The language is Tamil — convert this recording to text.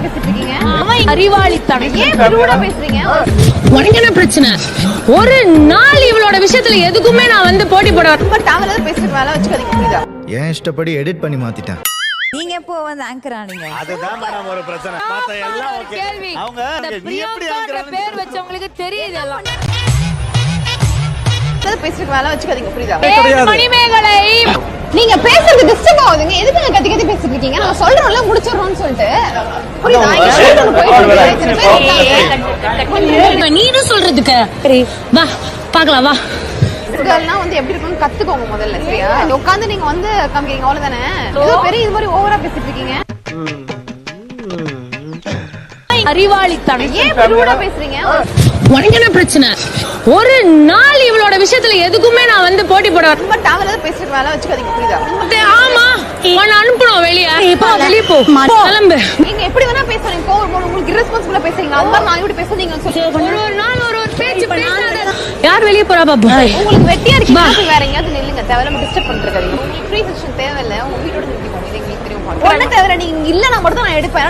பேசிட்டு இருக்கீங்க? அறிவாளித்தனம். ஏன் இப்படி ரூடா பேசுறீங்க? உனக்கு என்ன பிரச்சனை? ஒரு நாள் இவளோட விஷயத்துல எதுக்குமே நான் வந்து போட்டி போட ரொம்ப டவலா பேசிட்டு வேலை வச்சுக்காதீங்க, புரியுதா? என் இஷ்டப்படி எடிட் பண்ணி மாத்திட்டேன். நீங்க எப்போ வந்து ஆங்கர் ஆனீங்க? அதுதான் மேடம் ஒரு பிரச்சனை. மத்த எல்லாம் ஓகே. கேள்வி. அவங்க நீ எப்படி பிரியங்கா பேர் வச்சவங்களுக்கு தெரியுது எல்லாம். பேசிட்டு வேலை வச்சுக்காதீங்க, புரியுதா? மணிமேகலை நீங்க பேசுறது டிஸ்டர்ப் ஆகுதுங்க. எதுக்கு நீங்க கத்தி கத்தி பேசிட்டு இருக்கீங்க? நம்ம சொல்றோம்ல முடிச்சிடறோம்னு சொல்லிட்டு. புரியுதா? இங்க ஷூட் ஒன்னு போயிட்டு இருக்கு. இத்தனை பேர் இருக்காங்க. நீனும் சொல்றதுக்கு சரி வா பாக்கலாம் வா. இதெல்லாம் வந்து எப்படி இருக்குன்னு கத்துக்கோங்க முதல்ல, சரியா? உட்கார்ந்து நீங்க வந்து காமிக்கிறீங்க, அவ்வளவுதானே? ஏதோ பெரிய இது மாதிரி ஓவரா பேசிட்டு இருக்கீங்க. அறிவாளித்தனம். ஏன் இப்படி ரூடா பேசுறீங்க? உனக்கு என்ன பிரச்சனை? ஒரு நாள் இவளோட விஷயத்துல எதுக்குமே நான் வந்து போட்டி போட ரொம்ப டவலா பேசிட்டு வேலை வச்சுக்காதீங்க, புரியுதா? ஆமா உன்னை அனுப்பணும் வெளியே. வெளியே போ கிளம்பு. நீங்க எப்படி வேணா பேசுறீங்க, உங்களுக்கு irresponsible பேசுறீங்க. அது மாதிரி நான் இப்படி பேசுறீங்கன்னு சொல்லி ஒரு நாள் ஒரு பேச்சு பேசாத. யார் வெளியே போறா பாப்பா? உங்களுக்கு வெட்டியா இருக்கீங்க, வேற எங்கயாவது நில்லுங்க. தேவையில்லாம டிஸ்டர்ப் பண்ணிருக்காதீங்க. உங்களுக்கு ஃப்ரீ செஷன் தேவையில்லை. உங்க வீட்டோட நிறுத்திக்கோங்க. இது எங்களுக்கு தெரியும். ஒண்ணு தேவை, நீங்க இல்லன்னா மட்டும் தான் நான் எடுப்பேன்.